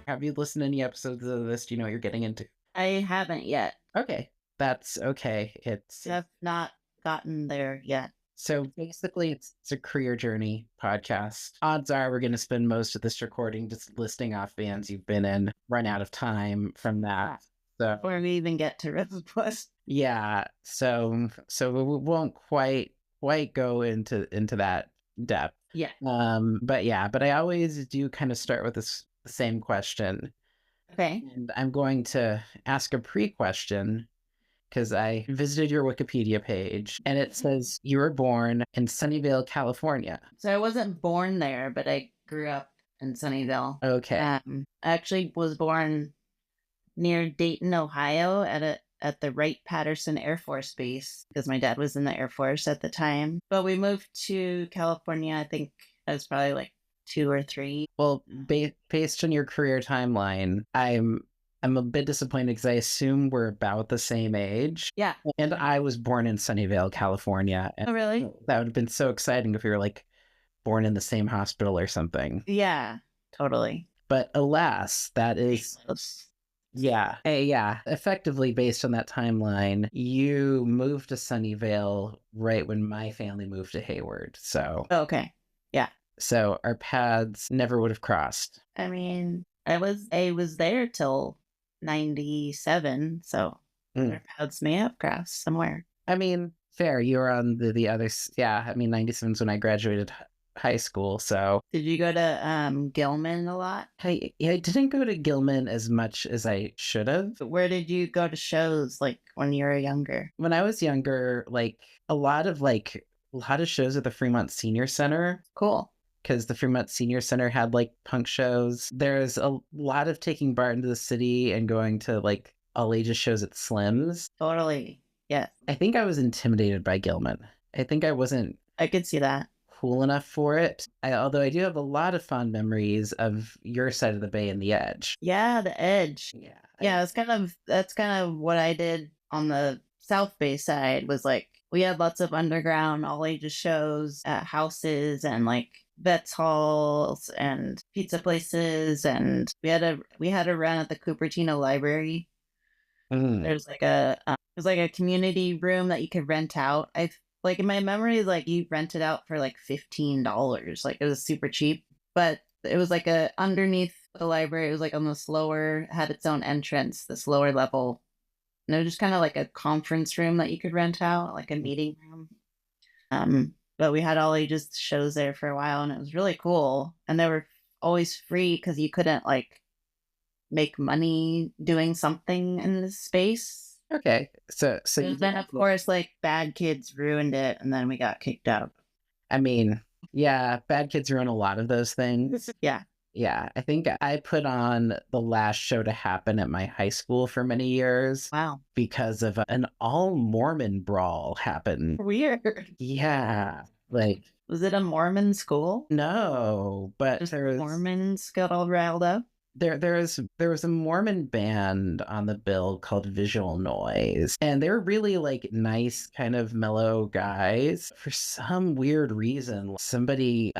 Have you listened to any episodes of this? Do you know what you're getting into? I haven't yet. Okay, that's okay. Have not gotten there yet. So basically it's a career journey podcast. Odds are we're going to spend most of this recording just listing off bands you've been in, run out of time from that. So Before we even get to Roseblood. yeah, so we won't quite go into that depth. Yeah. But I always do kind of start with this the same question. Okay. And I'm going to ask a pre-question because I visited your Wikipedia page and it says you were born in Sunnyvale, California. So I wasn't born there, but I grew up in Sunnyvale. Okay. I actually was born near Dayton, Ohio at the Wright-Patterson Air Force Base because my dad was in the Air Force at the time. But we moved to California, I think I was probably like 2 or 3. Well, based on your career timeline, I'm a bit disappointed because I assume we're about the same age. Yeah. And I was born in Sunnyvale, California. And Oh, really? that would have been so exciting if we were like born in the same hospital or something. Yeah, totally. But alas, that is Close. yeah. Effectively, based on that timeline, you moved to Sunnyvale right when my family moved to Hayward. So Okay. Yeah. so our paths never would have crossed. I mean, I was there till 97, so our paths may have crossed somewhere. I mean, fair. You were on the other. Yeah, I mean, 97 is when I graduated high school. So Did you go to Gilman a lot? I didn't go to Gilman as much as I should have. But where did you go to shows like when you were younger? When I was younger, like a lot of shows at the Fremont Senior Center. Cool. Because the Fremont Senior Center had like punk shows. There's a lot of taking Bart into the city and going to like all ages shows at Slim's. Totally. Yeah. I think I was intimidated by Gilman. I think I wasn't I could see that. cool enough for it. Although I do have a lot of fond memories of your side of the bay and the Edge. Yeah, the Edge. Yeah. Yeah, that's kind of what I did on the South Bay side was like we had lots of underground all ages shows at houses and like vets halls and pizza places, and we had a run at the Cupertino Library. There's like a community room that you could rent out. I like in my memory, like you rent it out for like $15. Like it was super cheap, but it was like a underneath the library. It was like on this lower, had its own entrance, this lower level. And it was just kind of like a conference room that you could rent out, like a meeting room. But we had all ages shows there for a while, and it was really cool. And they were always free because you couldn't like make money doing something in this space. Okay. So then of course like Bad Kids ruined it, and then we got kicked out. I mean, yeah, Bad Kids ruin a lot of those things. Yeah. Yeah, I think I put on the last show to happen at my high school for many years. Wow. Because of an all Mormon brawl happened. Weird. Yeah. Like, was it a Mormon school? No, but just Mormons got all riled up. There was a Mormon band on the bill called Visual Noise, and they were really like nice, kind of mellow guys. For some weird reason, somebody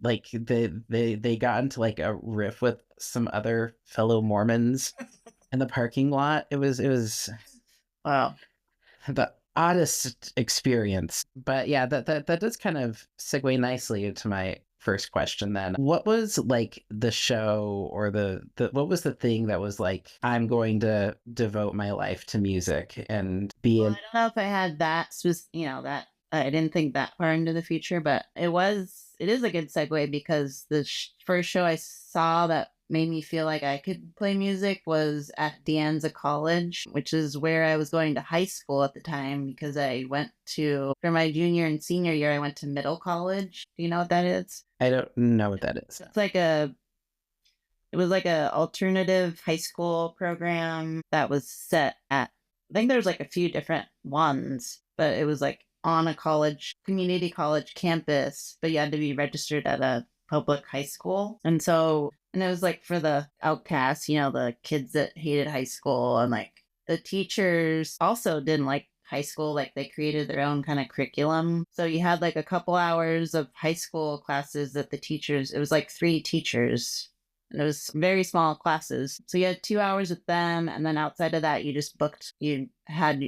like they got into like a riff with some other fellow Mormons in the parking lot. It was wow, the oddest experience. But yeah, that does kind of segue nicely into my first question then. What was like the show or the what was the thing that was like, I'm going to devote my life to music and be I don't know if I had that, that I didn't think that far into the future, but it is a good segue because the first show I saw that made me feel like I could play music was at De Anza College, which is where I was going to high school at the time because for my junior and senior year, I went to middle college. Do you know what that is? I don't know what that is. It was like a alternative high school program that was set at, I think there's like a few different ones, but it was like on a community college campus, but you had to be registered at a public high school. And it was like for the outcasts, the kids that hated high school, and like the teachers also didn't like high school. Like they created their own kind of curriculum. So you had like a couple hours of high school classes that it was like 3 teachers And it was very small classes. So you had 2 hours with them. And then outside of that, you had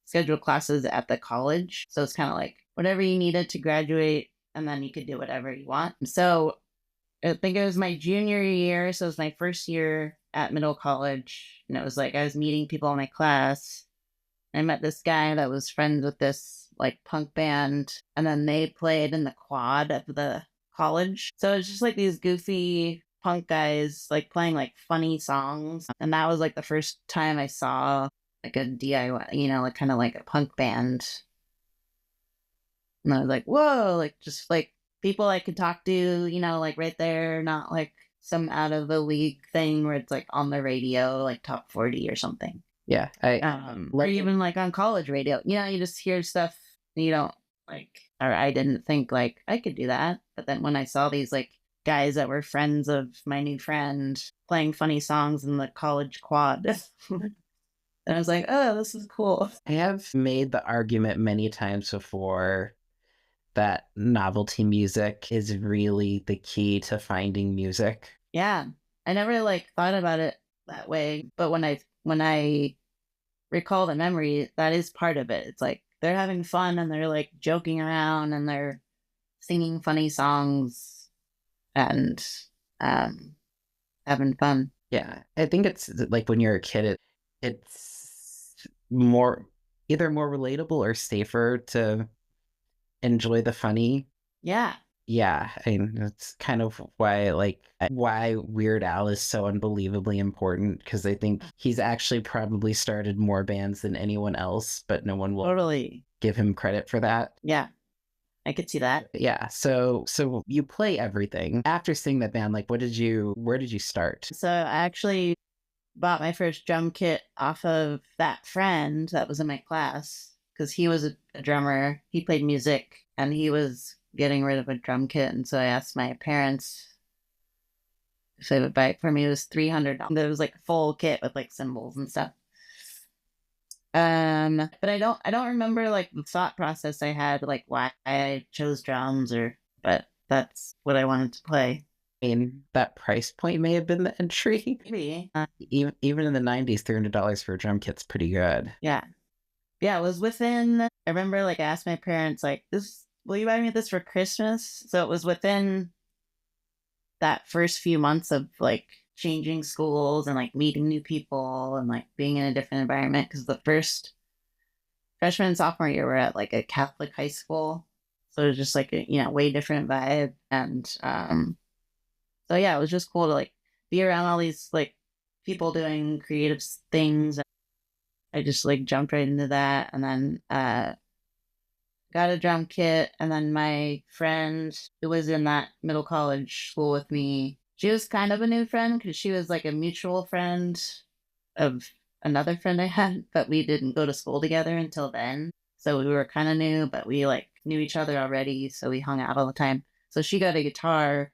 scheduled classes at the college. So it's kind of like whatever you needed to graduate, and then you could do whatever you want. So I think it was my junior year. So it was my first year at middle college. And it was like I was meeting people in my class. I met this guy that was friends with this like punk band, and then they played in the quad of the college. So it's just like these goofy punk guys like playing like funny songs. And that was like the first time I saw like a DIY, like kind of like a punk band. And I was like, whoa, like just like people I could talk to, like right there, not like some out of the league thing where it's like on the radio, like top 40 or something. Yeah, Or even like on college radio, you just hear stuff and you don't like, or I didn't think like I could do that. But then when I saw these like guys that were friends of my new friend playing funny songs in the college quad, and I was like, oh, this is cool. I have made the argument many times before that novelty music is really the key to finding music. Yeah. I never like thought about it that way. But when I recall the memory, that is part of it. It's like they're having fun and they're like joking around and they're singing funny songs and having fun. Yeah, I think it's like when you're a kid, it's more either more relatable or safer to enjoy the funny. Yeah, Yeah, I mean that's kind of why Weird Al is so unbelievably important because I think he's actually probably started more bands than anyone else, but no one will totally. give him credit for that. Yeah, I could see that. Yeah, so you play everything. After seeing that band, like where did you start? So I actually bought my first drum kit off of that friend that was in my class because he was a drummer. He played music and he was getting rid of a drum kit. And so I asked my parents if they would buy it for me. It was $300. It was like a full kit with like cymbals and stuff. But I don't remember like the thought process I had, like why I chose drums but that's what I wanted to play. I mean, that price point may have been the entry. Maybe. Even in the 90s, $300 for a drum kit's pretty good. Yeah. Yeah, it was within, I remember like I asked my parents, like, will you buy me this for Christmas? So it was within that first few months of like changing schools and like meeting new people and like being in a different environment. Cause the first freshman and sophomore year, we're at like a Catholic high school. So it was just like a, way different vibe. And so yeah, it was just cool to like be around all these like people doing creative things. I just like jumped right into that and then got a drum kit. And then my friend who was in that middle college school with me, she was kind of a new friend because she was like a mutual friend of another friend I had, but we didn't go to school together until then. So we were kind of new, but we like knew each other already. So we hung out all the time. So she got a guitar.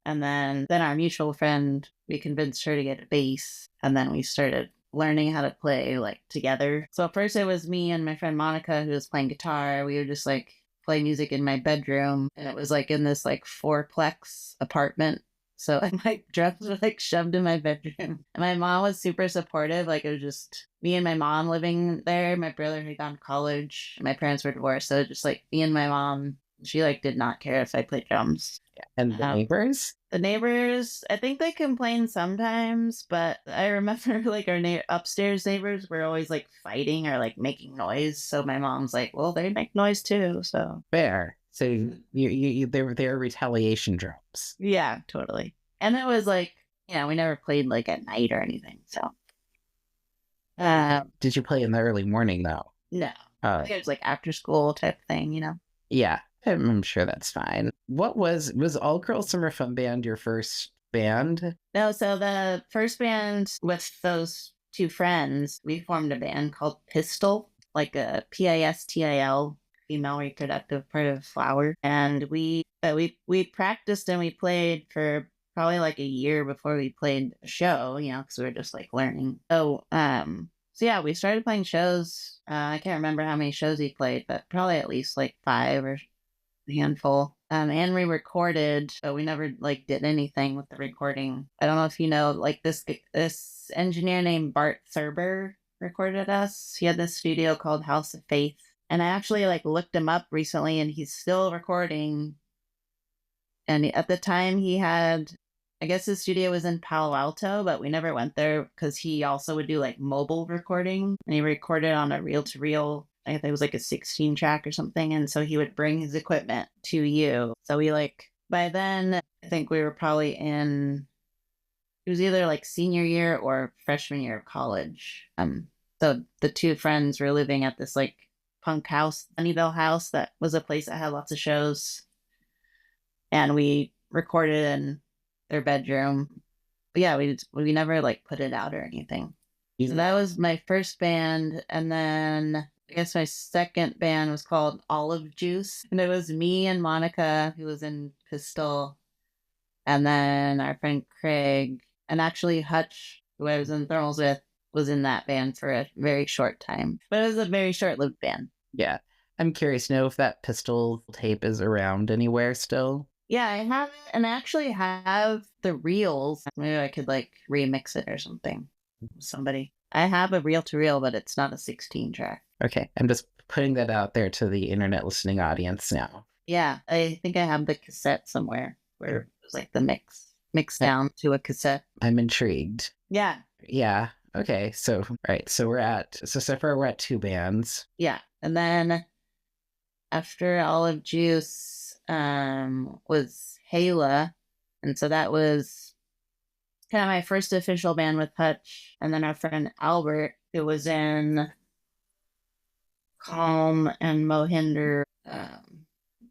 And then our mutual friend, we convinced her to get a bass. And then we started learning how to play like together. So at first it was me and my friend Monica who was playing guitar. We would just like play music in my bedroom. And it was like in this like fourplex apartment. So my drums were like shoved in my bedroom. And my mom was super supportive. Like it was just me and my mom living there. My brother had gone to college. My parents were divorced. So just like me and my mom. She like did not care if I played drums. And the neighbors? The neighbors, I think they complain sometimes, but I remember like our upstairs neighbors were always like fighting or like making noise. So my mom's like, well, they make noise too. So Fair. So they were retaliation drums. yeah, totally. And it was like, we never played like at night or anything. So Did you play in the early morning though? no, I think it was like after school type thing. Yeah, I'm sure that's fine. What was All Girl Summer Fun Band your first band? No, so the first band with those two friends, we formed a band called Pistol, like a PISTIL, female reproductive part of flower. And we practiced and we played for probably like a year before we played a show, because we were just like learning. So yeah, we started playing shows. I can't remember how many shows we played, but probably at least like 5 a handful. And we recorded, but we never like did anything with the recording. I don't know if you know, like this engineer named Bart Thurber recorded us. He had this studio called House of Faith. And I actually like looked him up recently and he's still recording. And at the time he had, I guess his studio was in Palo Alto, but we never went there because he also would do like mobile recording and he recorded on a reel to reel. I think it was like a 16 track or something. And so he would bring his equipment to you. So we like, by then, I think we were probably in, it was either like senior year or freshman year of college. So the two friends were living at this like punk house, Sunnyvale house, that was a place that had lots of shows. And we recorded in their bedroom. But yeah, we never like put it out or anything. So that was my first band, and then I guess my second band was called Olive Juice, and it was me and Monica, who was in Pistol, and then our friend Craig, and actually Hutch, who I was in Thermals with, was in that band for a very short time. But it was a very short-lived band. Yeah. I'm curious to know if that Pistol tape is around anywhere still. Yeah, I have it, and I actually have the reels. Maybe I could like remix it or something. Somebody. I have a reel to reel, but it's not a 16 track. Okay. I'm just putting that out there to the internet listening audience now. Yeah, I think I have the cassette somewhere where it was like the mixed down to a cassette. I'm intrigued. Yeah. Yeah. Okay. So, right. So far we're at two bands. Yeah. And then after Olive Juice was Hala. And so that was kind of my first official band with Hutch. And then our friend Albert, who was in Calm and Mohinder.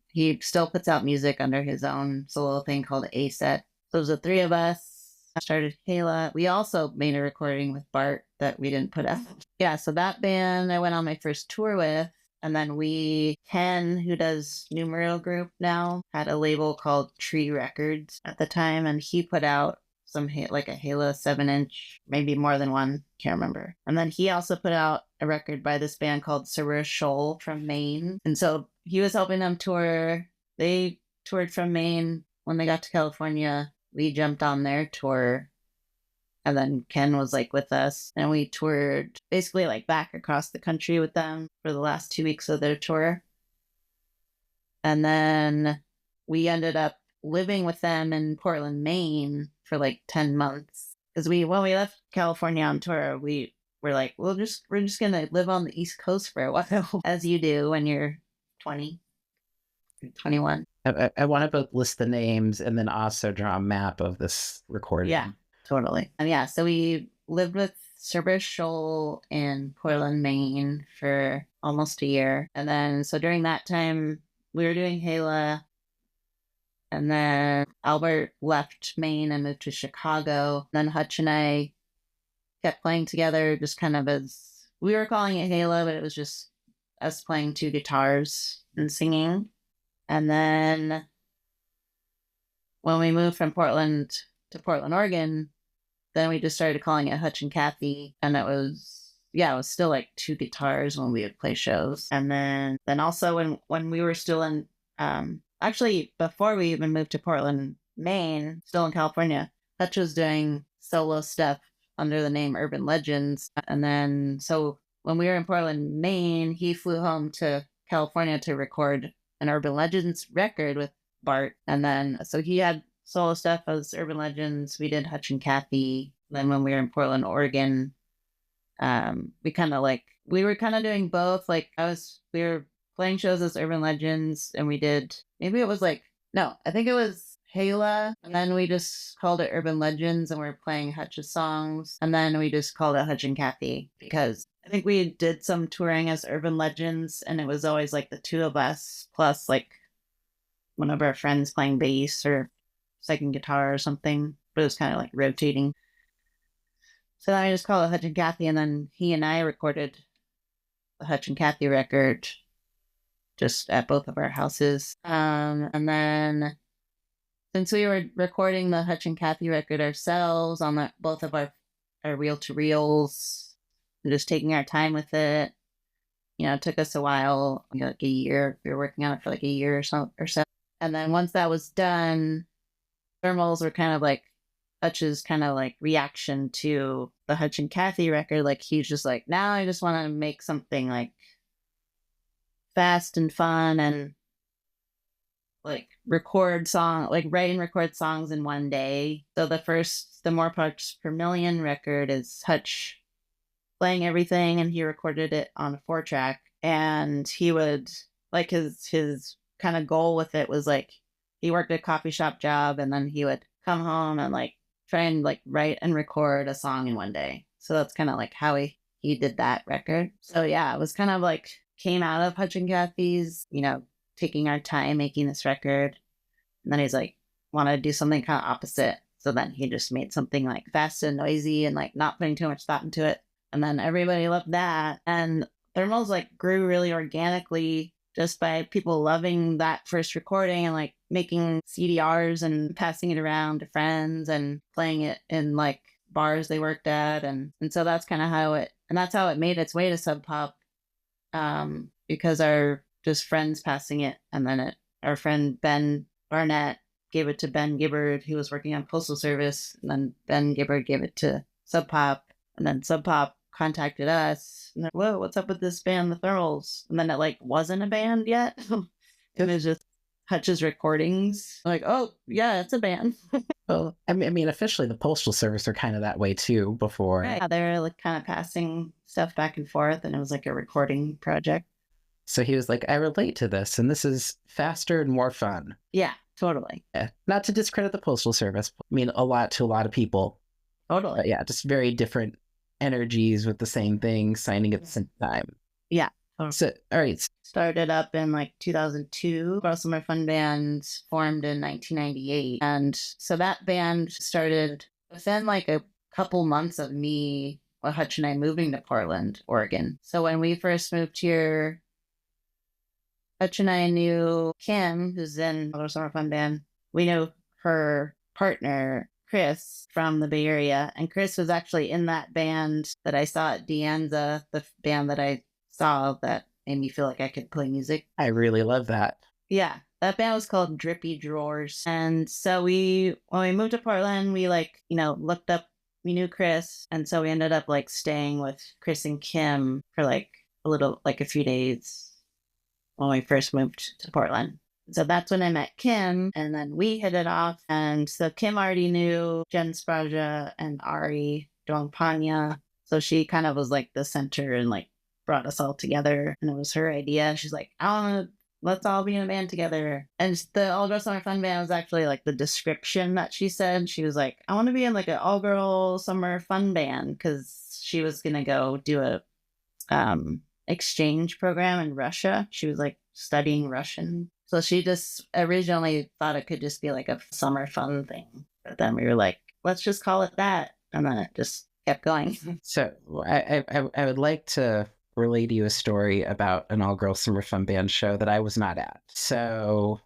He still puts out music under his own solo thing called ASET. So it was the three of us. I started Kayla. We also made a recording with Bart that we didn't put out. Yeah, so that band I went on my first tour with. And then Ken, who does Numero Group now, had a label called Tree Records at the time. And he put out like a Halo 7-inch, maybe more than one, can't remember. And then he also put out a record by this band called Sarah Shoal from Maine. And so he was helping them tour. They toured from Maine. When they got to California, we jumped on their tour. And then Ken was like with us. And we toured basically like back across the country with them for the last 2 weeks of their tour. And then we ended up living with them in Portland, Maine for like 10 months. Because when we left California on tour, we were like, we're just gonna live on the East Coast for a while, as you do when you're 20, 21. I want to both list the names and then also draw a map of this recording. Yeah, totally. And yeah, so we lived with Cerberus Shoal in Portland, Maine for almost a year. And then, so during that time, we were doing Hala. And then Albert left Maine and moved to Chicago. Then Hutch and I kept playing together, just kind of as we were calling it Halo, but it was just us playing two guitars and singing. And then when we moved from Portland to Portland, Oregon, then we just started calling it Hutch and Kathy. And it was still like two guitars when we would play shows. And then also when we were still in, actually, before we even moved to Portland, Maine, still in California, Hutch was doing solo stuff under the name Urban Legends. And then, so when we were in Portland, Maine, he flew home to California to record an Urban Legends record with Bart. And then, so he had solo stuff as Urban Legends. We did Hutch and Kathy. Then when we were in Portland, Oregon, we were kind of doing both. Like we were playing shows as Urban Legends, and we did, maybe it was like, no, I think it was Hala, and then we just called it Urban Legends, and we were playing Hutch's songs, and then we just called it Hutch and Kathy, because I think we did some touring as Urban Legends, and it was always like the two of us, plus like one of our friends playing bass or second guitar or something, but it was kind of like rotating. So then I just called it Hutch and Kathy, and then he and I recorded the Hutch and Kathy record just at both of our houses. And then since we were recording the Hutch and Kathy record ourselves on both of our reel-to-reels, and just taking our time with it, it took us a while, like a year. We were working on it for like a year or so. And then once that was done, thermals were kind of like Hutch's kind of like reaction to the Hutch and Kathy record. Like he's just like, now I just want to make something like fast and fun and like write and record songs in one day. So the More Parts Per Million record is Hutch playing everything, and he recorded it on a 4-track. And he would like his kind of goal with it was like he worked a coffee shop job, and then he would come home and like try and like write and record a song in one day. So that's kind of like how he did that record. So yeah, it was kind of like came out of Hutch and Cathy's, taking our time making this record. And then he's like, want to do something kind of opposite. So then he just made something like fast and noisy and like not putting too much thought into it. And then everybody loved that. And Thermals like grew really organically just by people loving that first recording and like making CDRs and passing it around to friends and playing it in like bars they worked at. And so that's kind of that's how it made its way to Sub Pop. Because our just friends passing it. And then our friend Ben Barnett gave it to Ben Gibbard, who was working on Postal Service. And then Ben Gibbard gave it to Sub Pop. And then Sub Pop contacted us. And they're, whoa, what's up with this band, the Thermals? And then it like wasn't a band yet. It was just Hutch's recordings. Like, oh, yeah, it's a band. Well, I mean, officially the Postal Service are kind of that way too before. Right. Yeah, they were like kind of passing stuff back and forth, and it was like a recording project. So he was like, I relate to this, and this is faster and more fun. Yeah, totally. Yeah. Not to discredit the Postal Service. I mean, a lot to a lot of people. Totally. But yeah, just very different energies with the same thing, signing at the same time. Yeah. So, all right. Started up in like 2002. Girl Summer Fun Band formed in 1998. And so that band started within like a couple months of me, Hutch and I moving to Portland, Oregon. So when we first moved here, Hutch and I knew Kim, who's in Girl Summer Fun Band. We knew her partner, Chris, from the Bay Area. And Chris was actually in that band that I saw at Deanza, the band that I saw that made me feel like I could play music. I really love that. Yeah, that band was called Drippy Drawers. And so when we moved to Portland, we like, looked up, we knew Chris. And so we ended up like staying with Chris and Kim for like a few days when we first moved to Portland. So that's when I met Kim, and then we hit it off. And so Kim already knew Jen Spraja and Ari Dongpanya. So she kind of was like the center and like brought us all together. And it was her idea. She's like, let's all be in a band together. And the All Girl Summer Fun Band was actually like the description that she said. She was like, I want to be in like an all girl summer fun band, because she was going to go do a exchange program in Russia. She was like studying Russian. So she just originally thought it could just be like a summer fun thing. But then we were like, let's just call it that. And then it just kept going. So I would like to relay to you a story about an all-girl summer fun band show that I was not at. So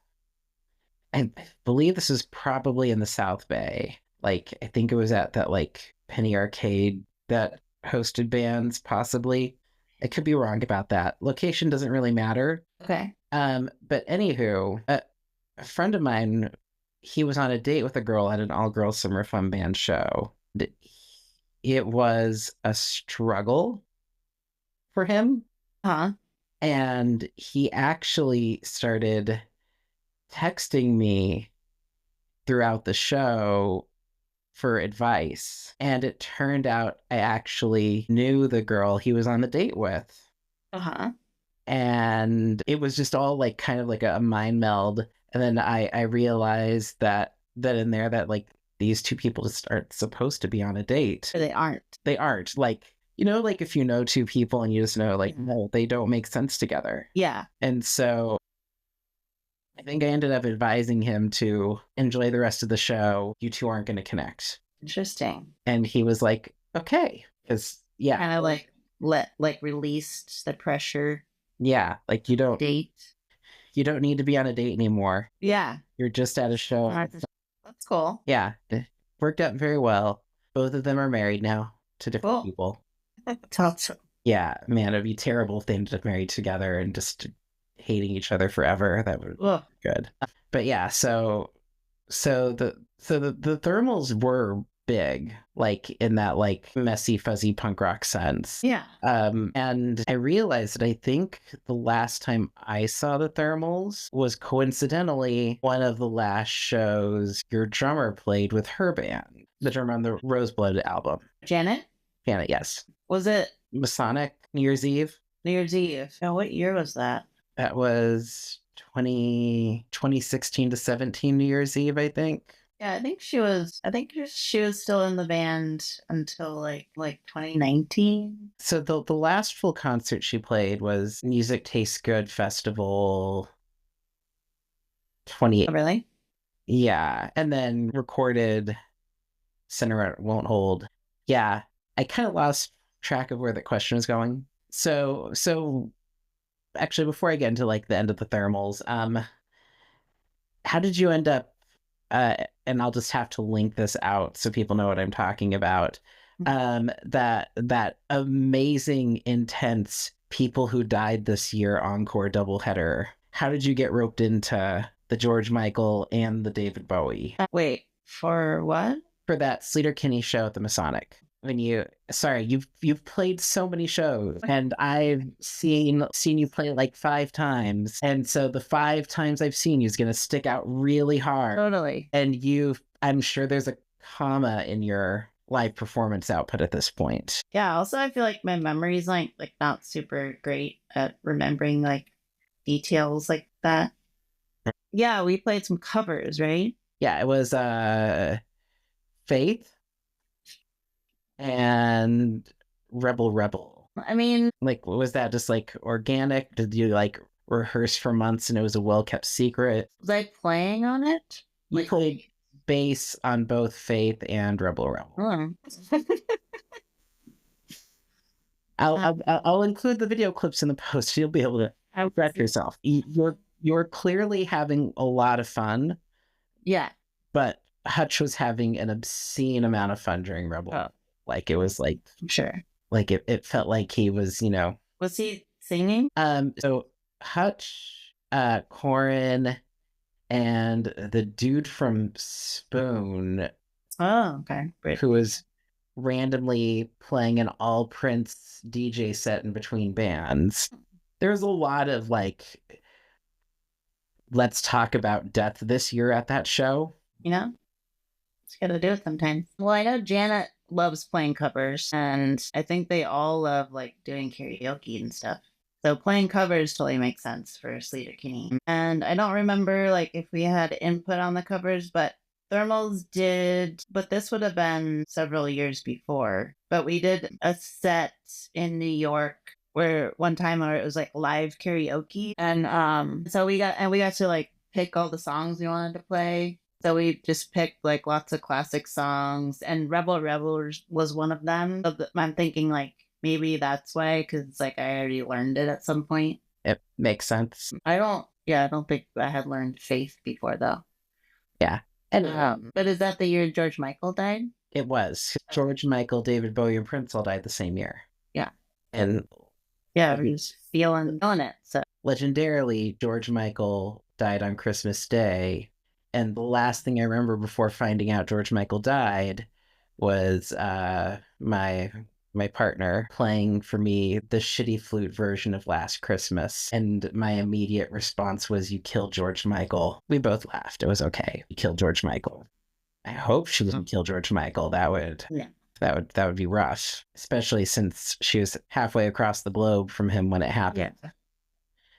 I believe this is probably in the South Bay. Like, I think it was at that like Penny Arcade that hosted bands, possibly. I could be wrong about that. Location doesn't really matter. Okay. But anywho, a friend of mine, he was on a date with a girl at an all-girl summer fun band show. It was a struggle for him. Huh? And he actually started texting me throughout the show for advice. And it turned out I actually knew the girl he was on the date with. Uh-huh. And it was just all like kind of like a mind meld. And then I realized that in there that like these two people just aren't supposed to be on a date. They aren't. They aren't. Like, like if you know two people and you just know like, no, they don't make sense together. Yeah. And so I think I ended up advising him to enjoy the rest of the show. You two aren't going to connect. Interesting. And he was like, okay. Because, yeah. Kind of released the pressure. Yeah. Like you don't need to be on a date anymore. Yeah. You're just at a show. That's cool. Yeah. It worked out very well. Both of them are married now to different people. That's awesome. Yeah, man, it'd be terrible if they ended up married together and just hating each other forever. That would be Ugh. good. But yeah, so the thermals were big, like in that like messy, fuzzy punk rock sense. Yeah. And I realized that I think the last time I saw the thermals was coincidentally one of the last shows your drummer played with her band, the drummer on the Roseblood album. Janet? Janet, yes. Was it Masonic New Year's Eve. New Year's Eve? Oh, what year was that? That was 2016 to 17 New Year's Eve, I think. Yeah, I think she was still in the band until like 2019. So the last full concert she played was Music Tastes Good Festival 20. Oh, really? Yeah, and then recorded Center Won't Hold. Yeah, I kind of lost track of where the question was going. So actually before I get into like the end of the thermals, how did you end up and I'll just have to link this out so people know what I'm talking about. That amazing, intense people who died this year encore doubleheader. How did you get roped into the George Michael and the David Bowie Wait, for what? for that Sleater-Kinney show at the Masonic? When you sorry, you've played so many shows and I've seen you play like 5 times. And so the 5 times I've seen you is gonna stick out really hard. Totally. And I'm sure there's a comma in your live performance output at this point. Yeah, also I feel like my memory's like not super great at remembering like details like that. Yeah, we played some covers, right? Yeah, it was Faith and Rebel Rebel. I mean, Like, was that just like organic? Did you like rehearse for months and it was a well kept secret? was I playing on it? You played bass on both Faith and Rebel Rebel. Oh. I'll include the video clips in the post. You'll be able to correct yourself. You're clearly having a lot of fun, Yeah. but Hutch was having an obscene amount of fun during Rebel. Oh, Like it was like sure. like it felt like he was, Was he singing? So Hutch, Corin, and the dude from Spoon, Oh, okay. Great. who was randomly playing an all Prince DJ set in between bands. There's a lot of like, let's talk about death this year at that show. You know? Just gotta do it sometimes. Well, I know Janet loves playing covers, and I think they all love like doing karaoke and stuff. So playing covers totally makes sense for Sleater-Kinney. And I don't remember like if we had input on the covers, but Thermals did, but this would have been several years before. But we did a set in New York where one time where it was like live karaoke. And so we got to like pick all the songs we wanted to play. So we just picked like lots of classic songs, and Rebel Rebel was one of them. So I'm thinking like maybe that's why, because like I already learned it at some point. It makes sense. I don't think I had learned Faith before though. Yeah. And But is that the year George Michael died? it was. George Michael, David Bowie, and Prince all died the same year. Yeah. And Yeah, we was feeling it. So legendarily, George Michael died on Christmas Day. And the last thing I remember before finding out George Michael died was my partner playing for me the shitty flute version of Last Christmas. And my immediate response was, "You killed George Michael." We both laughed. It was okay. You killed George Michael. I hope she didn't kill George Michael. That would be rough, especially since she was halfway across the globe from him when it happened. yeah.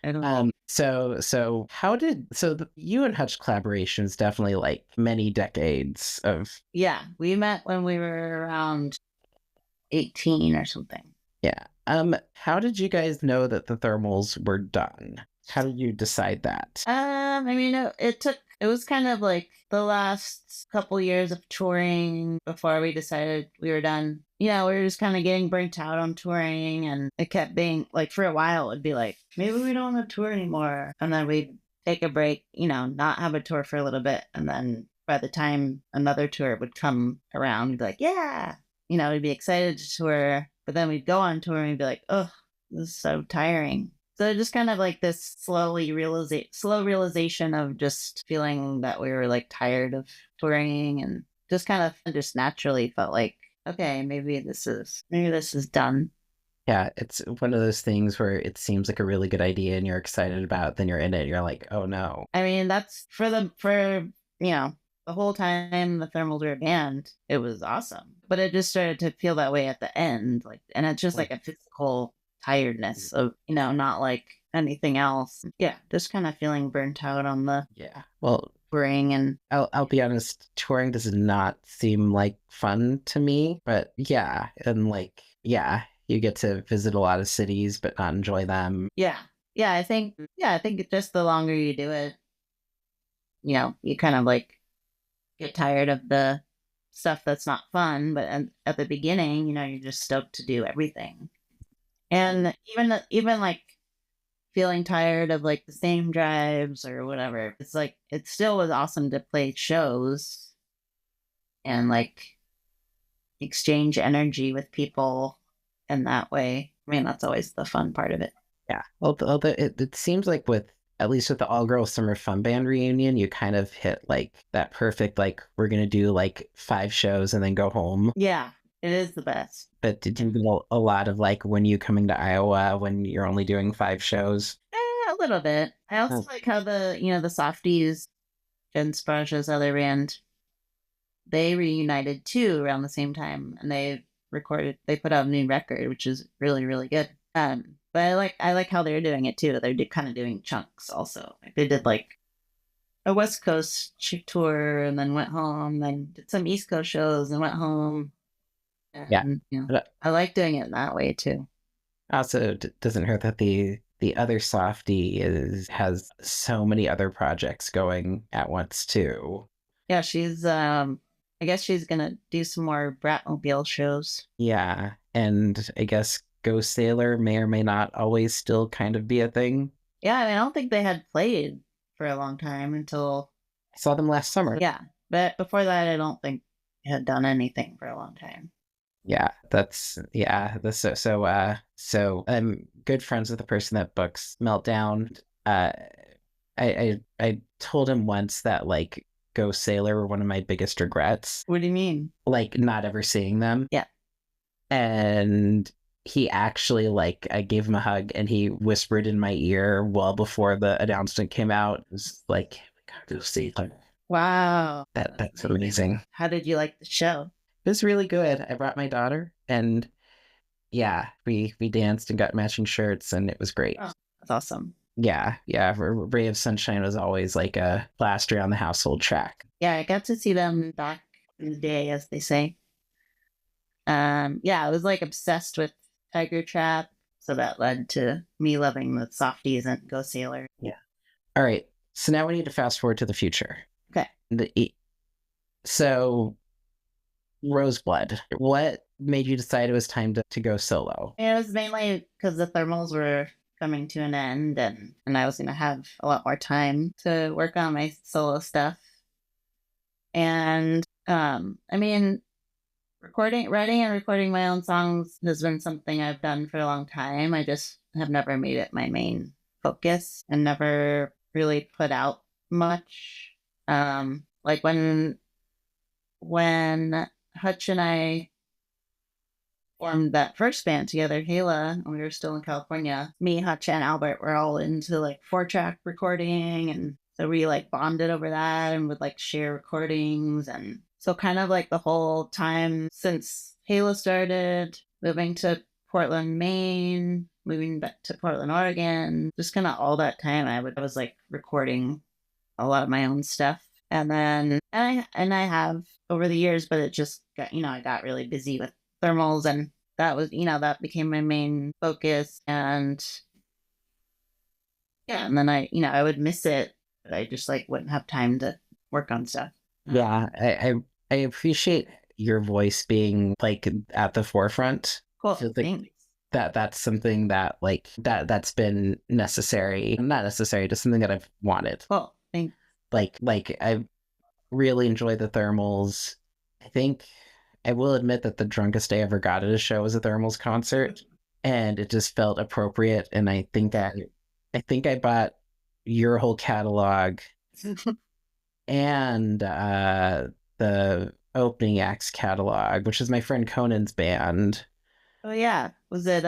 I don't know. So how did you and Hutch collaboration is definitely like many decades of. Yeah, we met when we were around 18 or something. Yeah. How did you guys know that the thermals were done? How did you decide that? I mean, it was kind of like the last couple years of touring before we decided we were done. We were just kind of getting burnt out on touring, and it kept being like for a while it'd be like, maybe we don't want to tour anymore. And then we'd take a break, not have a tour for a little bit. And then by the time another tour would come around, we'd be like, yeah. we'd be excited to tour, but then we'd go on tour and we'd be like, oh, this is so tiring. So just kind of like this slow realization of just feeling that we were like tired of touring, and just kind of just naturally felt like, okay, maybe this is done. Yeah, it's one of those things where it seems like a really good idea and you're excited about, then you're in it, and you're like, oh no. I mean, that's for you know the whole time the thermals were banned, it was awesome. But it just started to feel that way at the end, like, and it's just like a physical tiredness of not like anything else. Yeah, just kind of feeling burnt out on the Yeah. Well, touring and I'll be honest, touring does not seem like fun to me, but yeah, and like yeah, you get to visit a lot of cities but not enjoy them. yeah, yeah. I think just the longer you do it, you kind of like get tired of the stuff that's not fun. But at the beginning, you're just stoked to do everything. And even like feeling tired of like the same drives or whatever, it's like it still was awesome to play shows and like exchange energy with people in that way. I mean, that's always the fun part of it. Yeah. Although it seems like with at least with the all girl summer fun band reunion, you kind of hit like that perfect like we're gonna do like 5 shows and then go home. Yeah, it is the best. But did you get a lot of like when you coming to Iowa when you're only doing 5 shows? A little bit. I also Oh, like how the softies, Jen Sparja's other band, they reunited too around the same time, and they put out a new record, which is really really good. But I like how they're doing it too. They're kind of doing chunks also. Like they did like a West Coast tour and then went home, then did some East Coast shows and went home. yeah. And But I like doing it that way too. also doesn't hurt that the other softie is has so many other projects going at once too. Yeah, she's I guess she's gonna do some more Bratmobile shows. Yeah, and I guess Ghost Sailor may or may not always still kind of be a thing. Yeah, I mean, I don't think they had played for a long time until I saw them last summer. yeah, but before that, I don't think they had done anything for a long time. Yeah, that's yeah. So I'm good friends with the person that books Meltdown. I told him once that like Ghost Sailor were one of my biggest regrets, What do you mean? like not ever seeing them. Yeah. And he actually like I gave him a hug and he whispered in my ear well before the announcement came out. It was like, we gotta go see them. Wow. That's amazing. How did you like the show? It was really good. I brought my daughter and yeah, we danced and got matching shirts and it was great. Oh, that's awesome. Yeah. Ray of Sunshine was always like a plaster on the household track. Yeah, I got to see them back in the day, as they say. Yeah, I was like obsessed with Tiger Trap, so that led to me loving the softies and Go Sailor. Yeah. All right. So now we need to fast forward to the future. Okay. So Roseblood. What made you decide it was time to go solo? And it was mainly because the thermals were coming to an end, and I was going to have a lot more time to work on my solo stuff. And I mean, writing and recording my own songs has been something I've done for a long time. I just have never made it my main focus and never really put out much. Like when Hutch and I formed that first band together, Hala, when we were still in California, me, Hutch, and Albert were all into like 4-track recording, and so we like bonded over that and would like share recordings. And so kind of like the whole time since Hala started, moving to Portland, Maine, moving back to Portland, Oregon, just kind of all that time I was like recording a lot of my own stuff. And then I have over the years, but it just got, I got really busy with thermals, and that was, that became my main focus. And yeah, and then I would miss it, but I just like wouldn't have time to work on stuff. Yeah, I appreciate your voice being like at the forefront. Cool. Feels like Thanks. that's something that like that's been necessary. Not necessary, just something that I've wanted. Cool. Thanks. Like I really enjoy the thermals. I think I will admit that the drunkest I ever got at a show was a Thermals concert, and it just felt appropriate. And I think I bought your whole catalog and the opening acts catalog, which is my friend Conan's band. Oh yeah, was it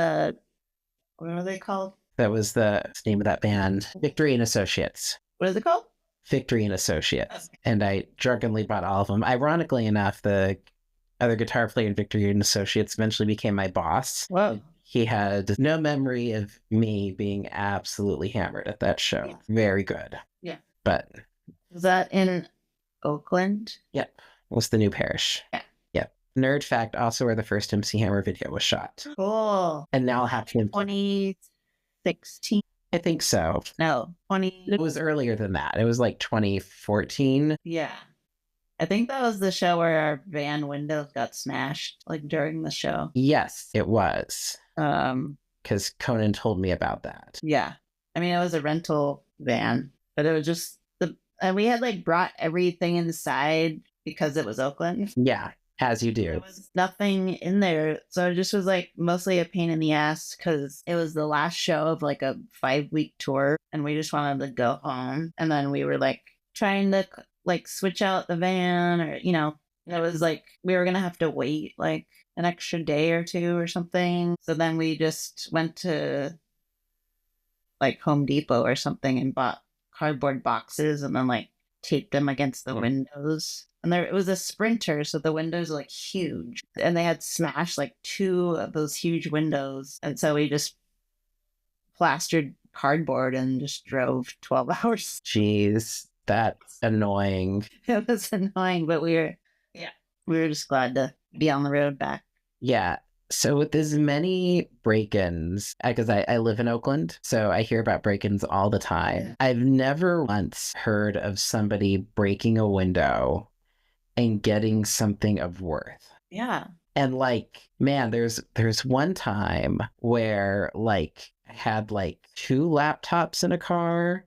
what are they called? That was the name of that band, Victory and Associates. What is it called? Victory and Associates. And I drunkenly bought all of them. Ironically enough, the other guitar player in Victory and Associates eventually became my boss. Whoa. He had no memory of me being absolutely hammered at that show. Yeah. Very good. Yeah. But was that in Oakland? Yep. What's the new parish? Yeah. Yep. Nerd fact, also where the first MC Hammer video was shot. Cool. And now I'll have to 2016. I think so. No, 20. It was earlier than that. It was like 2014. Yeah. I think that was the show where our van windows got smashed, like during the show. Yes, it was. Because Conan told me about that. Yeah. I mean, it was a rental van, but it was just and we had like brought everything inside because it was Oakland. Yeah, as you do. There was nothing in there. So it just was like mostly a pain in the ass because it was the last show of like a 5-week tour and we just wanted to go home. And then we were like trying to like switch out the van or, you know, it was like we were going to have to wait like an extra day or two or something. So then we just went to like Home Depot or something and bought cardboard boxes and then like taped them against the windows. And it was a Sprinter, so the windows were like huge. And they had smashed like 2 of those huge windows. And so we just plastered cardboard and just drove 12 hours. Jeez, that's annoying. It was annoying, but we were just glad to be on the road back. Yeah. So with as many break-ins, because I live in Oakland, so I hear about break-ins all the time. I've never once heard of somebody breaking a window and getting something of worth. Yeah. And like, man, there's one time where like I had like 2 laptops in a car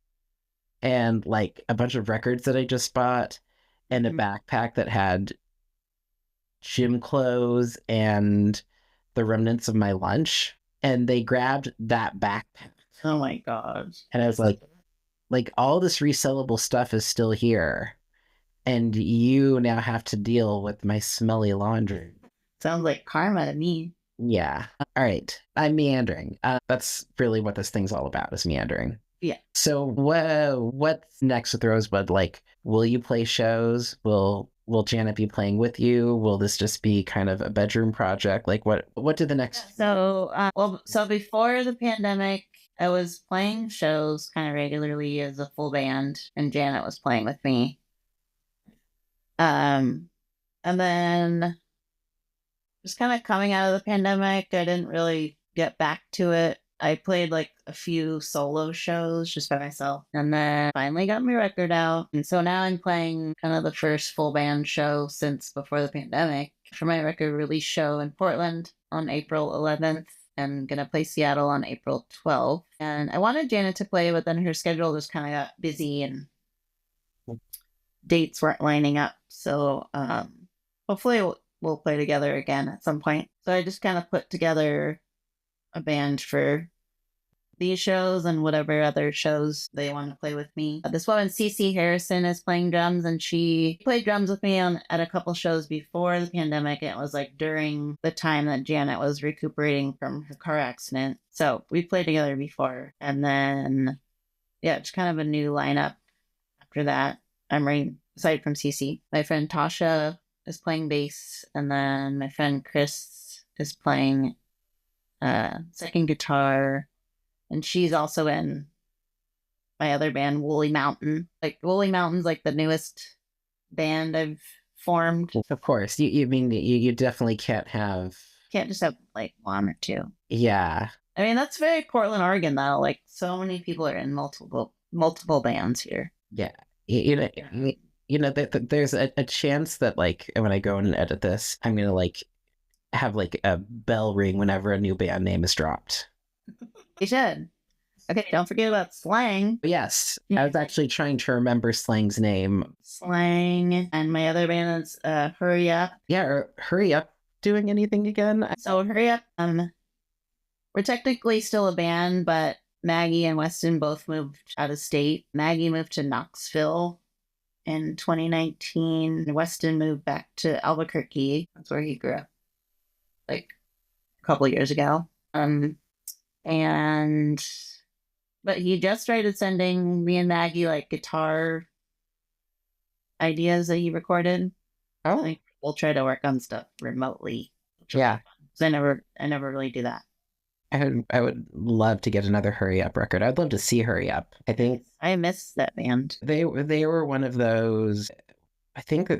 and like a bunch of records that I just bought and a backpack that had gym clothes and the remnants of my lunch, and they grabbed that backpack. Oh my god. And I was like all this resellable stuff is still here, and you now have to deal with my smelly laundry. Sounds like karma to me. Yeah. All right. I'm meandering. That's really what this thing's all about, is meandering. Yeah. So what's next with Roseblood? Like, will you play shows? Will Janet be playing with you? Will this just be kind of a bedroom project? Like, what did the next? So, so before the pandemic, I was playing shows kind of regularly as a full band, and Janet was playing with me. And then just kind of coming out of the pandemic, I didn't really get back to it. I played like a few solo shows just by myself and then finally got my record out. And so now I'm playing kind of the first full band show since before the pandemic for my record release show in Portland on April 11th and gonna play Seattle on April 12th. And I wanted Janet to play, but then her schedule just kind of got busy and dates weren't lining up. So hopefully we'll play together again at some point. So I just kind of put together a band for these shows and whatever other shows they want to play with me. This woman, Cece Harrison, is playing drums, and she played drums with me at a couple shows before the pandemic. It was like during the time that Janet was recuperating from her car accident. So we played together before. And then, yeah, it's kind of a new lineup after that. Aside from Cece, my friend Tasha is playing bass, and then my friend Chris is playing second guitar, and she's also in my other band, Woolly Mountain. Like Woolly Mountain's like the newest band I've formed. Of course, you mean you definitely can't just have like 1 or 2. Yeah, I mean that's very Portland, Oregon though. Like so many people are in multiple bands here. Yeah, there's a chance that like when I go in and edit this, I'm gonna like have like a bell ring whenever a new band name is dropped. You should. Okay, don't forget about Slang. Yes, I was actually trying to remember Slang's name. Slang. And my other band is Hurry Up. Yeah, Hurry Up doing anything again? So Hurry Up, we're technically still a band, but Maggie and Weston both moved out of state. Maggie moved to Knoxville in 2019. Weston moved back to Albuquerque. That's where he grew up, like a couple years ago. And but he just started sending me and Maggie like guitar ideas that he recorded. Oh, Like we'll try to work on stuff remotely. yeah. I never really do that. I would love to get another Hurry Up record. I'd love to see Hurry Up. I think I miss that band. they were one of those. I think I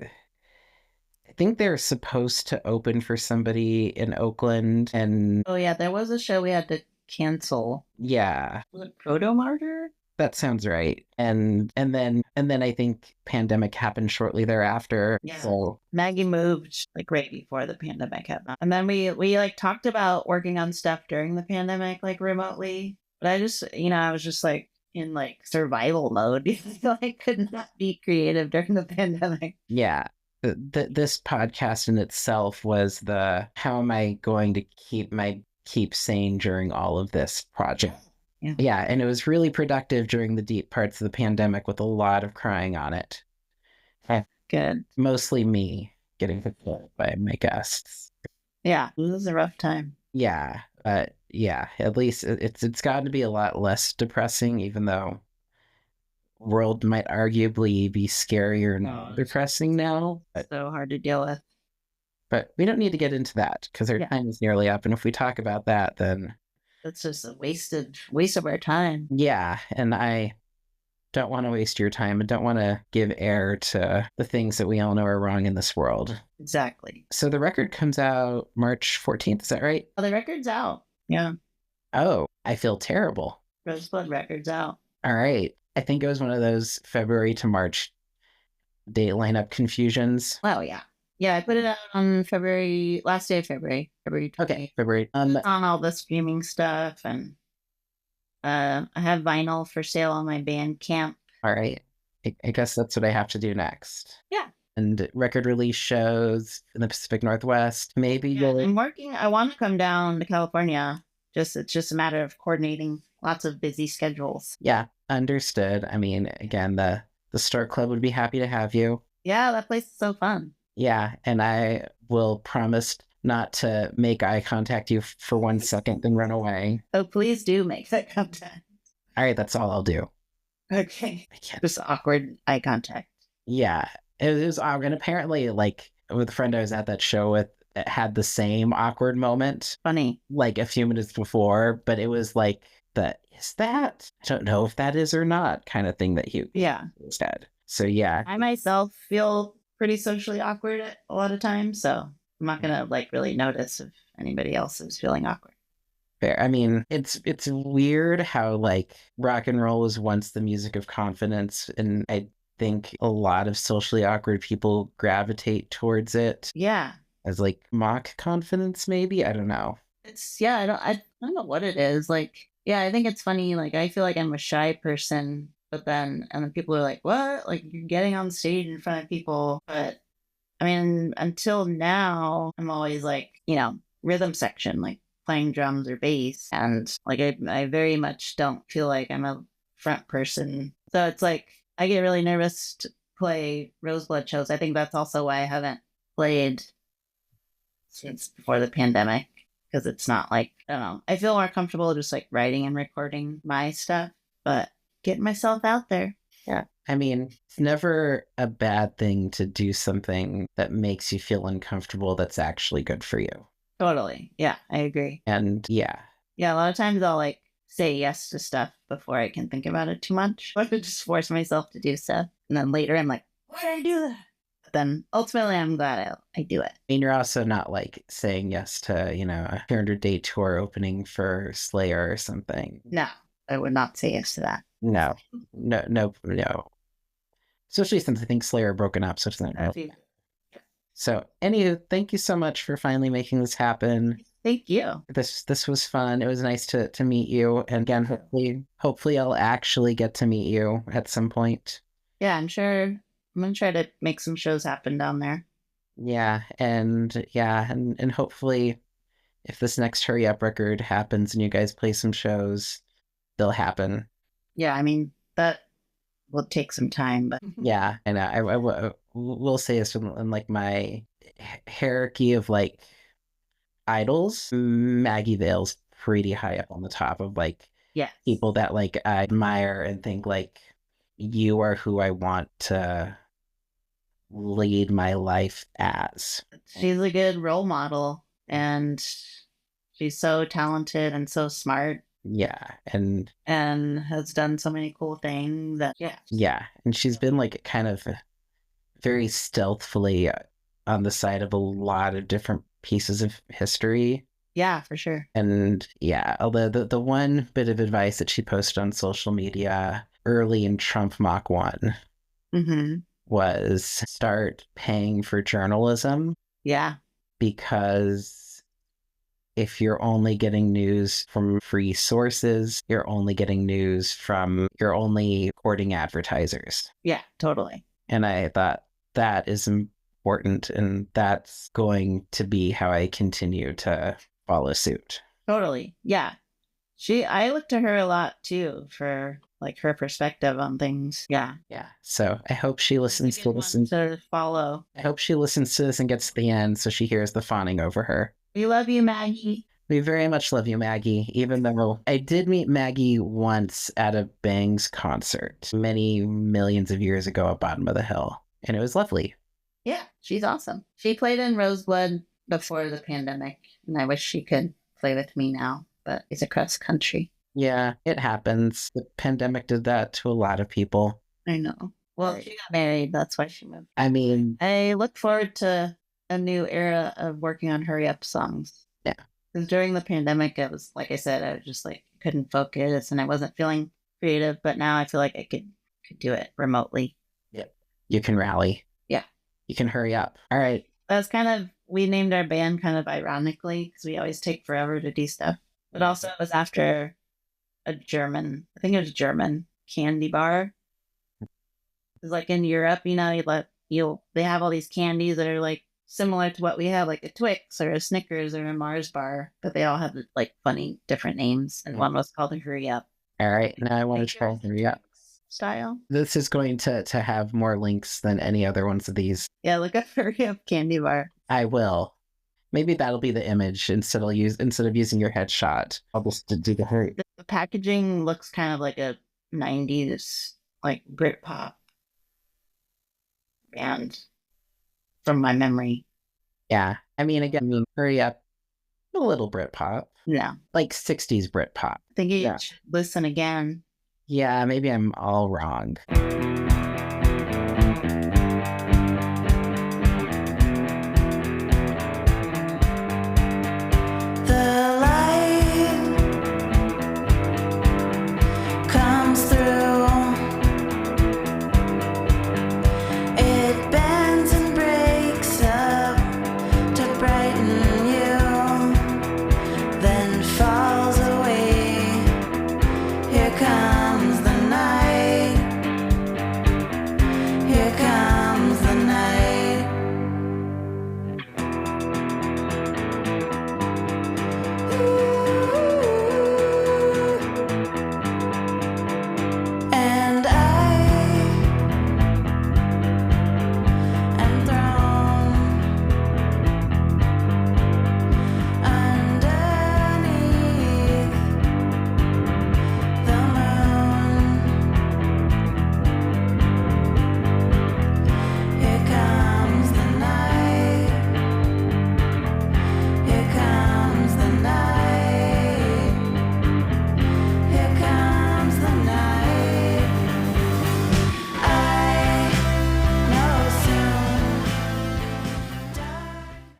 think they're supposed to open for somebody in Oakland, and Oh yeah, there was a show we had to cancel. yeah, Was it Proto Martyr? that sounds right. And then I think pandemic happened shortly thereafter. Yeah. So Maggie moved like right before the pandemic happened. And then we like talked about working on stuff during the pandemic, like remotely. But I just I was just like in like survival mode because I could not be creative during the pandemic. yeah, this podcast in itself was the how am I going to keep sane during all of this project. Yeah. Yeah, and it was really productive during the deep parts of the pandemic with a lot of crying on it. Good. Mostly me getting fulfilled by my guests. Yeah. It was a rough time. Yeah, but yeah, at least it's gotten to be a lot less depressing, even though world might arguably be scarier and Oh, depressing now. So hard to deal with. But we don't need to get into that because our Yeah. time is nearly up. And if we talk about that, then That's just a waste of our time. yeah, and I don't want to waste your time and don't want to give air to the things that we all know are wrong in this world. Exactly. So the record comes out March 14th, is that right? Oh, the record's out. Yeah. Oh, I feel terrible. Roseblood record's out. All right. I think it was one of those February to March date lineup confusions. Oh yeah. Yeah, I put it out on last day of February. February 20th. Okay, February. On all the streaming stuff, and I have vinyl for sale on my Bandcamp. All right. I guess that's what I have to do next. Yeah. And record release shows in the Pacific Northwest. Maybe Yeah, you'll. I'm working. I want to come down to California. It's just a matter of coordinating lots of busy schedules. Yeah, understood. I mean, again, the Star Club would be happy to have you. Yeah, that place is so fun. Yeah, and I will promise not to make eye contact you for 1 second and run away. Oh, please do make that contact. All right, that's all I'll do. Okay. I can't. Just awkward eye contact. Yeah, it was awkward. And apparently, like, with a friend I was at that show with, it had the same awkward moment, Funny. like a few minutes before, but it was like is that? I don't know if that is or not kind of thing that he Yeah. said. So yeah, I myself feel pretty socially awkward a lot of times, so I'm not gonna like really notice if anybody else is feeling awkward. fair. I mean, it's weird how like rock and roll was once the music of confidence, and I think a lot of socially awkward people gravitate towards it Yeah. as like mock confidence, maybe. I don't know. I don't know what it is. Like, yeah, I think it's funny. Like, I feel like I'm a shy person, but then people are like, "What? Like, you're getting on stage in front of people?" But I mean, until now, I'm always like, rhythm section, like playing drums or bass, and like I very much don't feel like I'm a front person. So it's like I get really nervous to play Roseblood shows. I think that's also why I haven't played since before the pandemic. Because it's not like, I don't know. I feel more comfortable just like writing and recording my stuff, but getting myself out there. Yeah. I mean, it's never a bad thing to do something that makes you feel uncomfortable that's actually good for you. Totally. Yeah, I agree. And yeah. Yeah, a lot of times I'll like say yes to stuff before I can think about it too much. Or to just force myself to do stuff. And then later I'm like, why did I do that? But then ultimately I'm glad I do it. I mean, you're also not like saying yes to, a 200-day tour opening for Slayer or something. No, I would not say yes to that. No. Especially since I think Slayer are broken up, so it's not real. So, anywho, thank you so much for finally making this happen. Thank you. This was fun. It was nice to meet you. And again, hopefully I'll actually get to meet you at some point. Yeah, I'm sure I'm gonna try to make some shows happen down there. And hopefully if this next Hurry Up record happens and you guys play some shows, they'll happen. Yeah, I mean that will take some time, but Yeah, and will say this in like my hierarchy of like idols, Maggie Vale's pretty high up on the top of like yes, people that like I admire and think like you are who I want to lead my life as. she's a good role model, and she's so talented and so smart, Yeah, and has done so many cool things. That and she's been like kind of very stealthily on the side of a lot of different pieces of history. yeah, for sure. And yeah, although the one bit of advice that she posted on social media early in Trump Mach 1 Mm-hmm. was start paying for journalism, Yeah, because if you're only getting news from free sources, you're only courting advertisers. yeah, totally. And I thought that is important, and that's going to be how I continue to follow suit. Totally. Yeah. I look to her a lot too for like her perspective on things. Yeah. Yeah. So I hope she listens It's a good one to follow. I hope she listens to this and gets to the end so she hears the fawning over her. We love you, Maggie. We very much love you, Maggie, even though I did meet Maggie once at a Bangs concert many millions of years ago at Bottom of the Hill, and it was lovely. Yeah, she's awesome. She played in Roseblood before the pandemic, and I wish she could play with me now, but it's across country. Yeah, it happens. The pandemic did that to a lot of people. I know. Well, Right. she got married. That's why she moved. I mean, I look forward to a new era of working on hurry up songs. yeah, Because during the pandemic, it was like I said, I was just like couldn't focus, and I wasn't feeling creative. But now I feel like I could do it remotely. yeah, you can rally. Yeah, You can hurry up. All right. that's kind of we named our band kind of ironically because we always take forever to do stuff. But also it was after a German, I think it was a German candy bar. It's like in Europe, they have all these candies that are like similar to what we have, like a Twix or a Snickers or a Mars bar, but they all have like funny different names. And one was called a Hurry Up. All right. Now I want to try hurry up. Style. This is going to have more links than any other ones of these. Yeah, look up Hurry Up candy bar. I will. Maybe that'll be the image instead of using your headshot. I'll just do the hurry. The packaging looks kind of like a 90s like Britpop band from my memory. Yeah. I mean, again, hurry up. A little Britpop. No. Like 60s Britpop. I think you should listen again. Yeah, maybe I'm all wrong.